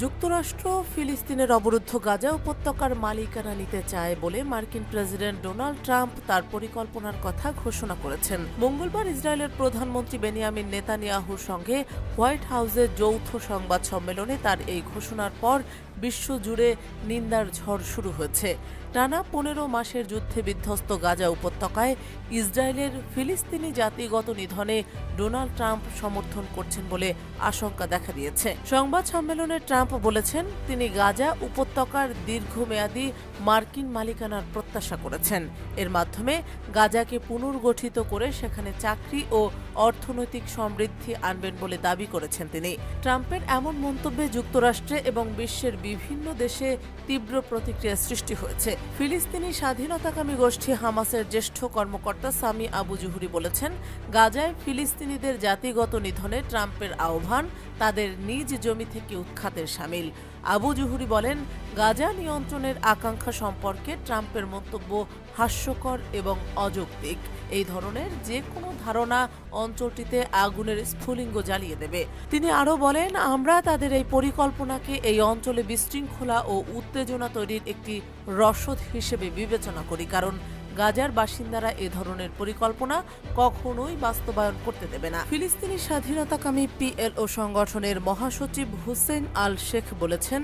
যুক্তরাষ্ট্র ফিলিস্তিনের অবরুদ্ধ গাজা উপত্যকার মালিকানা নিতে চায় বলে মার্কিন প্রেসিডেন্ট ডোনাল্ড ট্রাম্প তার পরিকল্পনার কথা ঘোষণা করেছেন। মঙ্গলবার ইসরায়েলের প্রধানমন্ত্রী বেনিয়ামিন নেতানিয়াহুর সঙ্গে হোয়াইট হাউসের যৌথ সংবাদ সম্মেলনে তার এই ঘোষণার পর বিশ্বজুড়ে নিন্দার ঝড় শুরু হয়েছে। টানা ১৫ মাসের যুদ্ধে বিধ্বস্ত গাজা উপত্যকায় ইসরায়েলের ফিলিস্তিনি জাতিগত নিধনে ডোনাল্ড ট্রাম্প সমর্থন করছেন বলে আশঙ্কা দেখা দিয়েছে। সংবাদ সম্মেলনে ট্রাম্প বলেছেন তিনি গাজা উপত্যকার দীর্ঘমেয়াদী মার্কিন মালিকানার প্রত্যাশা করেছেন। এর মাধ্যমে গাজাকে পুনর্গঠিত করে সেখানে চাকরি ও অর্থনৈতিক সমৃদ্ধি আনবেন বলে দাবি করেছেন তিনি। ট্রাম্পের এমন মন্তব্যে যুক্তরাষ্ট্রে এবং বিশ্বের বিভিন্ন দেশে তীব্র প্রতিক্রিয়া সৃষ্টি হয়েছে। ফিলিস্তিনি স্বাধীনতাকামী গোষ্ঠী হামাসের জ্যেষ্ঠ কর্মকর্তা সামি আবু জুহুরি বলেছেন, গাজায় ফিলিস্তিনিদের জাতিগত নিধনে ট্রাম্পের আহ্বান তাদের নিজ জমি থেকে উৎখাতের শামিল। আবু জুহুরি বলেন, গাজা নিয়ন্ত্রণের আকাঙ্ক্ষা সম্পর্কে ট্রাম্পের মন্তব্য হাস্যকর এবং অযৌক্তিক। এই ধরনের যে কোনো ধারণা অঞ্চলটিতে আগুনের স্ফুলিঙ্গ জ্বালিয়ে দেবে। তিনি আরও বলেন, আমরা তাদের এই পরিকল্পনাকে এই অঞ্চলে বিশৃঙ্খলা ও উত্তেজনা তৈরির একটি রসদ হিসেবে বিবেচনা করি, কারণ গাজার বাসিন্দারা এ ধরনের পরিকল্পনা কখনোই বাস্তবায়ন করতে দেবে না। ফিলিস্তিনি স্বাধীনতাকামী পিএলও সংগঠনের মহাসচিব হুসেইন আল শেখ বলেছেন,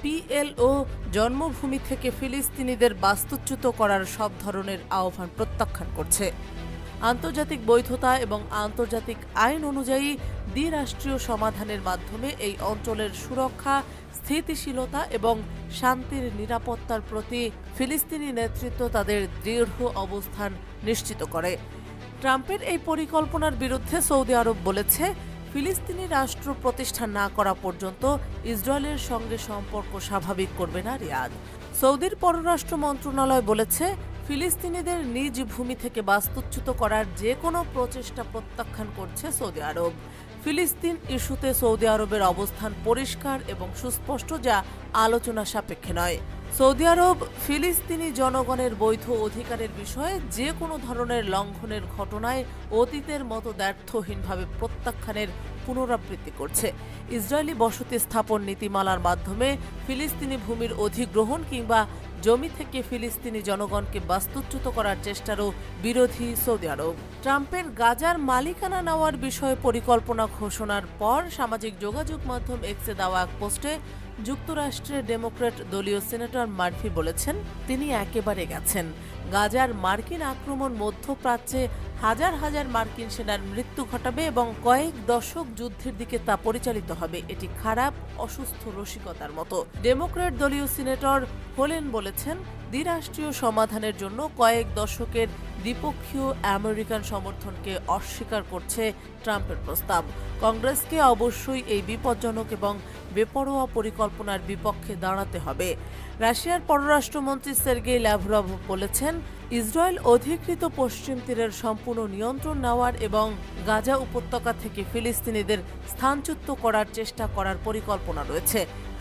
পিএলও জন্মভূমি থেকে ফিলিস্তিনিদের বাস্তুচ্যুত করার সব ধরনের আহ্বান প্রত্যাখ্যান করছে। আন্তর্জাতিক বৈধতা এবং আন্তর্জাতিক আইন অনুযায়ী দ্বিরাষ্ট্রীয় সমাধানের মাধ্যমে এই অঞ্চলের সুরক্ষা, স্থিতিশীলতা এবং শান্তির নিরাপত্তার প্রতি ফিলিস্তিনি নেতৃত্ব তাদের দৃঢ় অবস্থান নিশ্চিত করে। ট্রাম্পের এই পরিকল্পনার বিরুদ্ধে সৌদি আরব বলেছে, ফিলিস্তিনি রাষ্ট্র প্রতিষ্ঠা না করা পর্যন্ত ইসরায়েলের সঙ্গে সম্পর্ক স্বাভাবিক করবে না রিয়াদ। সৌদির পররাষ্ট্র মন্ত্রণালয় বলেছে, ফিলিস্তিনিদের নিজ ভূমি থেকে বাস্তুচ্যুত করার যে কোনো প্রচেষ্টা প্রত্যাখ্যান করছে সৌদি আরব। ফিলিস্তিন ইস্যুতে সৌদি আরবের অবস্থান পরিষ্কার এবং সুস্পষ্ট, যা আলোচনা সাপেক্ষে নয়। সৌদি আরব ফিলিস্তিনি জনগণের বৈধ অধিকারের বিষয়ে যে কোনো ধরনের লঙ্ঘনের ঘটনায় অতীতের মতো দ্ব্যর্থহীনভাবে প্রত্যাখ্যানের পুনরাবৃত্তি করছে। ইসরায়েলি বসতি স্থাপন নীতিমালার মাধ্যমে ফিলিস্তিনি ভূমির অধিগ্রহণ কিংবা জমি থেকে ফিলিস্তিনি জনগণকে বাস্তুচ্যুত করার চেষ্টারও বিরোধী সৌদি আরব। ট্রাম্পের গাজার মালিকানা নেওয়ার বিষয়ে পরিকল্পনা ঘোষণার পর সামাজিক যোগাযোগ মাধ্যম এক্সে দেওয়া এক পোস্টে যুক্তরাষ্ট্রের ডেমোক্র্যাট দলীয় সিনেটর মার্ফি বলেছেন, তিনি একেবারে গেছেন। গাজার মার্কিন আক্রমণ মধ্যপ্রাচ্যে হাজার হাজার মার্কিন সেনার মৃত্যু ঘটাবে এবং কয়েক দশক যুদ্ধের দিকে তা পরিচালিত হবে। এটি খারাপ, অসুস্থ রসিকতার মতো। ডেমোক্র্যাট দলীয় সিনেটর হোলেন বলেছেন, দ্বিরাষ্ট্রীয় সমাধানের জন্য কয়েক দশকের দ্বিপক্ষীয় আমেরিকান সমর্থনকে অস্বীকার করছে ট্রাম্পের প্রস্তাব। কংগ্রেসকে অবশ্যই এই বিপজ্জনক এবং বেপরোয়া পরিকল্পনার বিপক্ষে দাঁড়াতে হবে। রাশিয়ার পররাষ্ট্রমন্ত্রী সের্গেই ল্যাভরভ বলেছেন, ইসরায়েল অধিকৃত পশ্চিম তীরের সম্পূর্ণ নিয়ন্ত্রণ নেওয়ার এবং গাজা উপত্যকা থেকে ফিলিস্তিনিদের স্থানচ্যুত করার চেষ্টা করার পরিকল্পনা রয়েছে।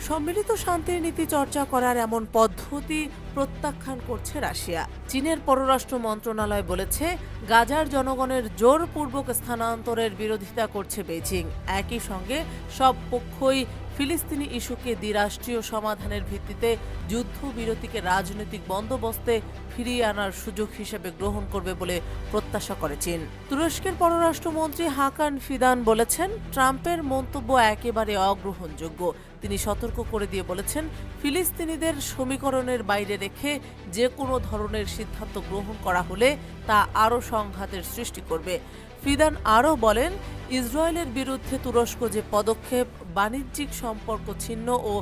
সম্মিলিত শান্তির নীতি চর্চা করার এমন পদ্ধতি প্রত্যাখ্যান করছে রাশিয়া। চীনের পররাষ্ট্র মন্ত্রণালয় বলেছে, গাজার জনগণের জোরপূর্বক স্থানান্তরের বিরোধিতা করছে বেইজিং। একই সঙ্গে সব পক্ষই ফিলিস্তিনি ইস্যুকে দ্বিরাষ্ট্রীয় সমাধানের ভিত্তিতে যুদ্ধবিরতিকে রাজনৈতিক বন্দোবস্তে ফিরিয়ে আনার সুযোগ হিসেবে গ্রহণ করবে বলে প্রত্যাশা করে চীন। তুরস্কের পররাষ্ট্রমন্ত্রী হাকান ফিদান বলেছেন, ট্রাম্পের মন্তব্য একেবারে অগ্রহণযোগ্য। তিনি সতর্ক করে দিয়ে বলেছেন, ফিলিস্তিনিদের সমীকরণের বাইরে রেখে যে কোনো ধরনের সিদ্ধান্ত গ্রহণ করা হলে তা আরও সংঘাতের সৃষ্টি করবে। ফিদান আরও বলেন, ইসরায়েলের বিরুদ্ধে তুরস্ক যে পদক্ষেপ বাণিজ্যিক সম্পর্ক ছিন্ন ও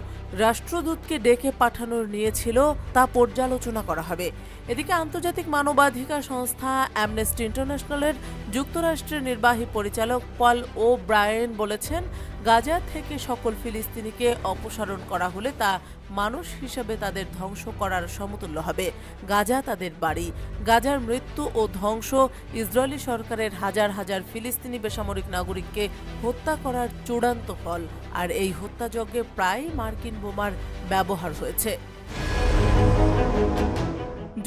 রাষ্ট্রদূতকে ডেকে পাঠানোর নিয়েছিল তা পর্যালোচনা করা হবে। এদিকে আন্তর্জাতিক মানবাধিকার সংস্থা অ্যামনেস্টি ইন্টারন্যাশনালের যুক্তরাষ্ট্রের নির্বাহী পরিচালক পল ও ব্রায়েন বলেছেন, গাজা থেকে সকল ফিলিস্তিনিকে অপসারণ করা হলে তা মানুষ হিসাবে তাদের ধ্বংস করার সমতুল্য হবে। গাজা তাদের বাড়ি। গাজার মৃত্যু ও ধ্বংস ইসরায়েলি সরকারের হাজার হাজার ফিলিস্তিনি বেসামরিক নাগরিককে হত্যা করার চূড়ান্ত ফল, আর এই হত্যাযজ্ঞে প্রায়ই মার্কিন বোমার ব্যবহার হয়েছে।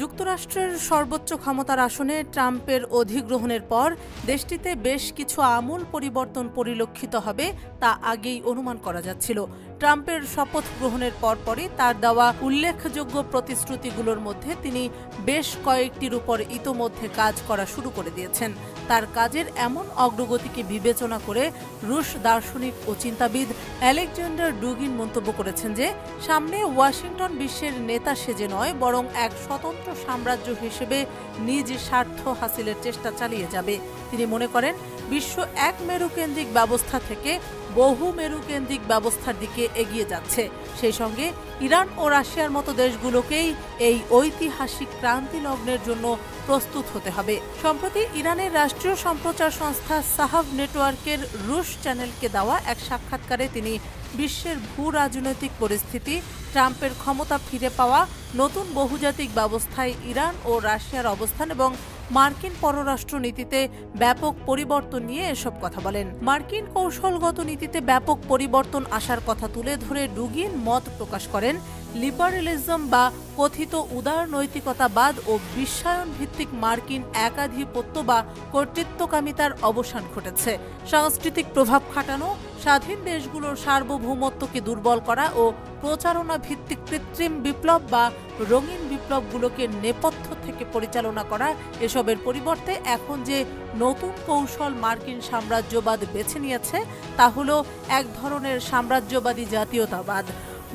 যুক্তরাষ্ট্রের সর্বোচ্চ ক্ষমতার আসনে ট্রাম্পের অধিগ্রহণের পর দেশটিতে বেশ কিছু আমূল পরিবর্তন পরিলক্ষিত হবে তা আগেই অনুমান করা যাচ্ছিল। ট্রাম্পের শপথ গ্রহণের পরপরই তার দেওয়া উল্লেখযোগ্য প্রতিশ্রুতিগুলোর মধ্যে তিনি বেশ কয়েকটির উপর ইতোমধ্যে কাজ করা শুরু করে দিয়েছেন। তার কাজের এমন অগ্রগতিকে বিবেচনা করে রুশ দার্শনিক ও চিন্তাবিদ আলেকজান্ডার ডুগিন মন্তব্য করেছেন যে সামনে ওয়াশিংটন বিশ্বের নেতা সেজে নয়, বরং এক স্বতন্ত্র সাম্রাজ্য হিসেবে নিজ স্বার্থ হাসিলের চেষ্টা চালিয়ে যাবে। তিনি মনে করেন বিশ্ব এক মেরুকেন্দ্রিক ব্যবস্থা থেকে বহু মেরুকেন্দ্রিক ব্যবস্থার দিকে এগিয়ে যাচ্ছে। সেই সঙ্গে ইরান ও রাশিয়ার মতো দেশগুলোকেই এই ঐতিহাসিক ক্রান্তি লগ্নের জন্য প্রস্তুত হতে হবে। সম্প্রতি ইরানের রাষ্ট্রীয় সম্প্রচার সংস্থা সাহাব নেটওয়ার্কের রুশ চ্যানেলকে দেওয়া এক সাক্ষাৎকারে তিনি বিশ্বের ভূ রাজনৈতিক পরিস্থিতি, ট্রাম্পের ক্ষমতা ফিরে পাওয়া, নতুন বহুজাতিক ব্যবস্থায় ইরান ও রাশিয়ার অবস্থান এবং মার্কিন পররাষ্ট্র নীতিতে ব্যাপক পরিবর্তন নিয়ে এসব কথা বলেন। মার্কিন কৌশলগত নীতিতে ব্যাপক পরিবর্তন আসার কথা তুলে ধরে ডুগিন মত প্রকাশ করেন, লিবারেলিজম বা কথিত উদারনৈতিকতাবাদ ও বিশ্বায়ন ভিত্তিক মার্কিন একাধিপত্য বা কর্তৃত্বকামিতার অবসান ঘটেছে। সাংস্কৃতিক প্রভাব খাটানো, স্বাধীন দেশগুলোর সার্বভৌমত্বকে দুর্বল করা ও প্রচারণা ভিত্তিক কৃত্রিম বিপ্লব বা রঙিন বিপ্লবগুলোকে নেপথ্য থেকে পরিচালনা করা, এসবের পরিবর্তে এখন যে নতুন কৌশল মার্কিন সাম্রাজ্যবাদ বেছে নিয়েছে তা হলো এক ধরনের সাম্রাজ্যবাদী জাতীয়তাবাদ।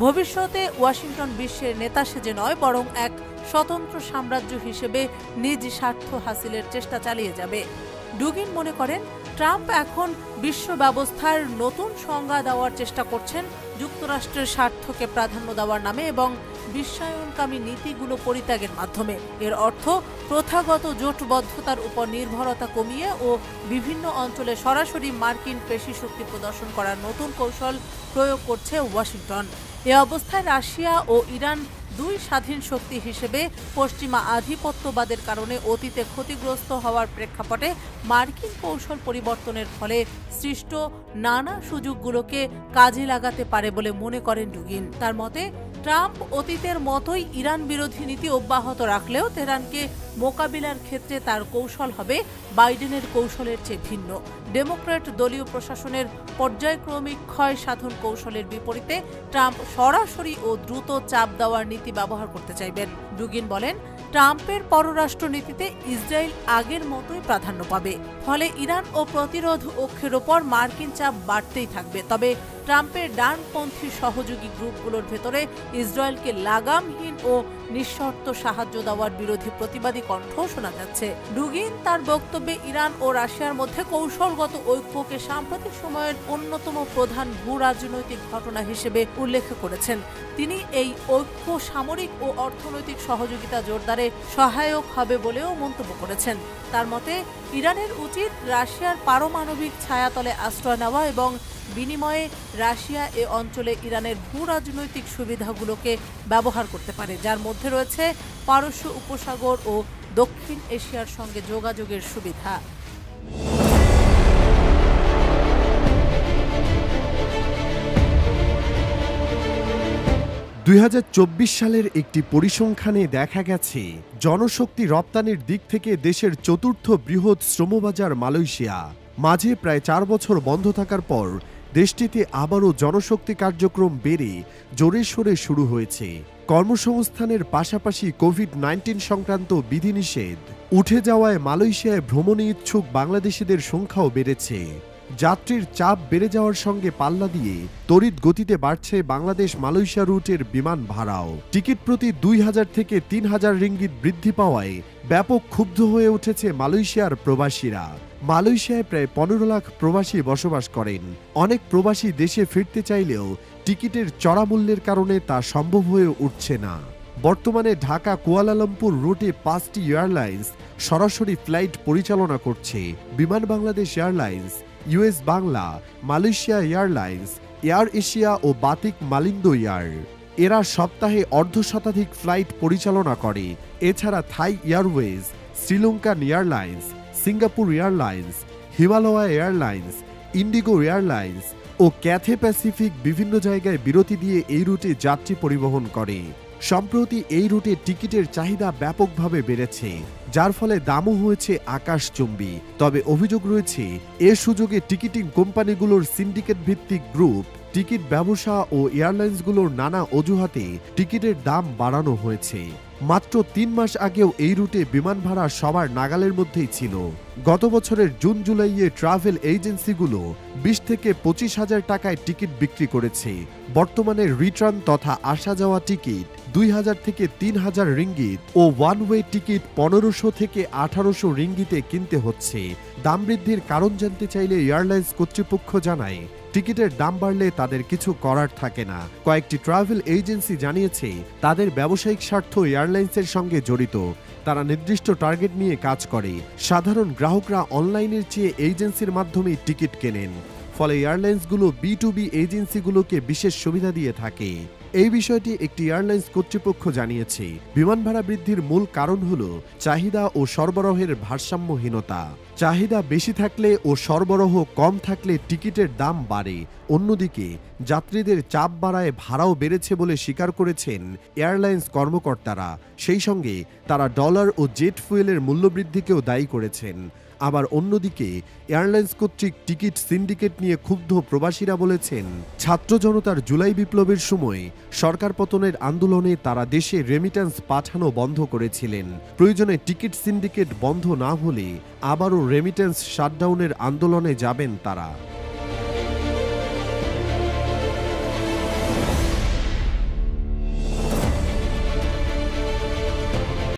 ভবিষ্যতে ওয়াশিংটন বিশ্বের নেতা সেজে নয়, বরং এক স্বতন্ত্র সাম্রাজ্য হিসেবে নিজ স্বার্থ হাসিলের চেষ্টা চালিয়ে যাবে। ডুগিন মনে করেন ট্রাম্প এখন বিশ্ব ব্যবস্থার নতুন সংজ্ঞা দেওয়ার চেষ্টা করছেন যুক্তরাষ্ট্রের স্বার্থকে প্রাধান্য দেওয়ার নামে এবং বিশ্বায়নকামী নীতিগুলো পরিত্যাগের মাধ্যমে। এর অর্থ প্রথাগত জোটবদ্ধতার উপর নির্ভরতা কমিয়ে ও বিভিন্ন অঞ্চলে সরাসরি মার্কিন পেশি শক্তি প্রদর্শন করার নতুন কৌশল প্রয়োগ করছে ওয়াশিংটন। এ অবস্থায় রাশিয়া ও ইরান দুই স্বাধীন শক্তি হিসেবে পশ্চিমা আধিপত্যবাদের কারণে অতীতে ক্ষতিগ্রস্ত হওয়ার প্রেক্ষাপটে মার্কিন কৌশল পরিবর্তনের ফলে সৃষ্ট নানা সুযোগগুলোকে কাজে লাগাতে পারে বলে মনে করেন ডুগিন। তার মতে ট্রাম্প অতীতের মতোই ইরান বিরোধী নীতি অব্যাহত রাখলেও তেহরানকে মোকাবিলার ক্ষেত্রে তার কৌশল হবে বাইডেনের কৌশলের চেয়ে ভিন্ন। ডেমোক্র্যাট দলীয় প্রশাসনের পর্যায়ক্রমিক ক্ষয় সাধন কৌশলের বিপরীতে ট্রাম্প সরাসরি ও দ্রুত চাপ দেওয়ার নীতি ব্যবহার করতে চাইবেন। ডুগিন বলেন ট্রাম্পের পররাষ্ট্র নীতিতে ইসরায়েল আগের মতোই প্রাধান্য পাবে, ফলে ইরান ও প্রতিরোধ অক্ষের ওপর মার্কিন চাপ বাড়তেই থাকবে। তবে ট্রাম্পের ডানপন্থী সহযোগী গ্রুপগুলোর ভেতরে ইসরায়েলকে লাগামহীন ও নিঃশর্ত সাহায্য দেওয়ার বিরোধী প্রতিবাদী কণ্ঠ শোনা যাচ্ছে। ডুগিন তার বক্তব্যে ইরান ও রাশিয়ার মধ্যে কৌশলগত ঐক্যকে সাম্প্রতিক সময়ের অন্যতম প্রধান ভূ রাজনৈতিক ঘটনা হিসেবে উল্লেখ করেছেন। তিনি এই ঐক্য সামরিক ও অর্থনৈতিক সহযোগিতা জোরদারে সহায়ক হবে বলেও মন্তব্য করেছেন। তার মতে ইরানের উচিত রাশিয়ার পারমাণবিক ছায়াতলে আশ্রয় নেওয়া এবং বিনিময়ে রাশিয়া এ অঞ্চলে ইরানের ভূ রাজনৈতিক সুবিধাগুলোকে ব্যবহার করতে পারে, যার মধ্যে রয়েছে পারস্য উপসাগর ও দক্ষিণ এশিয়ার সঙ্গে যোগাযোগের সুবিধা। 2024 সালের একটি পরিসংখ্যানে দেখা গেছে জনশক্তি রপ্তানির দিক থেকে দেশের চতুর্থ বৃহৎ শ্রমবাজার মালয়েশিয়া। মাঝে প্রায় 4 বছর বন্ধ থাকার পর দেশটিতে আবারও জনশক্তি কার্যক্রম বেড়ে জোরে সোরে শুরু হয়েছে। কর্মসংস্থানের পাশাপাশি কোভিড-19 সংক্রান্ত বিধিনিষেধ উঠে যাওয়ায় মালয়েশিয়ায় ভ্রমণে ইচ্ছুক বাংলাদেশিদের সংখ্যাও বেড়েছে। যাত্রীর চাপ বেড়ে যাওয়ার সঙ্গে পাল্লা দিয়ে তড়িৎ গতিতে বাড়ছে বাংলাদেশ মালয়েশিয়া রুটের বিমান ভাড়াও। টিকিট প্রতি 2000 থেকে 3000 রিঙ্গিত বৃদ্ধি পাওয়ায় ব্যাপক ক্ষুব্ধ হয়ে উঠেছে মালয়েশিয়ার প্রবাসীরা। মালয়েশিয়ায় প্রায় 15 লাখ প্রবাসী বসবাস করেন। অনেক প্রবাসী দেশে ফিরতে চাইলেও টিকিটের চড়া মূল্যের কারণে তা সম্ভব হয়ে উঠছে না। বর্তমানে ঢাকা কুয়ালালামপুর রুটে 5টি এয়ারলাইন্স সরাসরি ফ্লাইট পরিচালনা করছে। Biman Bangladesh Airlines, US Bangla, Malaysia Airlines, Air Asia ও বাতিক মালিন্দো এয়ার। এরা সপ্তাহে অর্ধশতাধিক ফ্লাইট পরিচালনা করে। এছাড়া Thai Airways, Sri Lankan Airlines, Singapore Airlines, Himalaya Airlines, IndiGo Airlines ও ক্যাথে প্যাসিফিক বিভিন্ন জায়গায় বিরতি দিয়ে এই রুটে যাত্রী পরিবহন করে। সম্প্রতি এই রুটে টিকিটের চাহিদা ব্যাপকভাবে বেড়েছে, যার ফলে দামও হয়েছে আকাশচুম্বী। তবে অভিযোগ রয়েছে এ সুযোগে টিকিটিং কোম্পানিগুলোর সিন্ডিকেট ভিত্তিক গ্রুপ, টিকিট ব্যবসা ও এয়ারলাইন্সগুলোর নানা অজুহাতে টিকিটের দাম বাড়ানো হয়েছে। মাত্র ৩ মাস আগেও এই রুটে বিমান ভাড়া সবার নাগালের মধ্যেই ছিল। গত বছরের জুন জুলাইয়ে ট্রাভেল এজেন্সিগুলো ২০ থেকে ২৫ হাজার টাকায় টিকিট বিক্রি করেছে। বর্তমানে রিটার্ন তথা আসা যাওয়া টিকিট ২,০০০ থেকে ৩,০০০ রিঙ্গিত ও ওয়ান ওয়ে টিকিট ১৫০০ থেকে ১৮০০ রিঙ্গিতে কিনতে হচ্ছে। দাম বৃদ্ধির কারণ জানতে চাইলে এয়ারলাইন্স কর্তৃপক্ষ জানায়, টিকিটের দাম বাড়লে তাদের কিছু করার থাকে না। কয়েকটি ট্রাভেল এজেন্সি জানিয়েছে তাদের ব্যবসায়িক স্বার্থ এয়ারলাইন্সের সঙ্গে জড়িত। তারা নির্দিষ্ট টার্গেট নিয়ে কাজ করে। সাধারণ গ্রাহকরা অনলাইনের চেয়ে এজেন্সির মাধ্যমেই টিকিট কেনেন। ফলে এয়ারলাইন্সগুলো B2B এজেন্সিগুলোকে বিশেষ সুবিধা দিয়ে থাকে। এই বিষয়টি একটি এয়ারলাইন্স কর্তৃপক্ষ জানিয়েছে, বিমান ভাড়া বৃদ্ধির মূল কারণ হল চাহিদা ও সরবরাহের ভারসাম্যহীনতা। চাহিদা বেশি থাকলে ও সরবরাহ কম থাকলে টিকিটের দাম বাড়ে। অন্যদিকে যাত্রীদের চাপ বাড়ায় ভাড়াও বেড়েছে বলে স্বীকার করেছেন এয়ারলাইন্স কর্মকর্তারা। সেই সঙ্গে তারা ডলার ও জেট ফুয়েলের মূল্যবৃদ্ধিকেও দায়ী করেছেন। আবার অন্যদিকে এয়ারলাইন্স কর্তৃক টিকিট সিন্ডিকেট নিয়ে ক্ষুব্ধ প্রবাসীরা বলেছেন, ছাত্র জনতার জুলাই বিপ্লবের সময় সরকার পতনের আন্দোলনে তারা দেশে রেমিট্যান্স পাঠানো বন্ধ করেছিলেন। প্রয়োজনে টিকিট সিন্ডিকেট বন্ধ না হলে আবারও রেমিট্যান্স শাটডাউনের আন্দোলনে যাবেন তারা।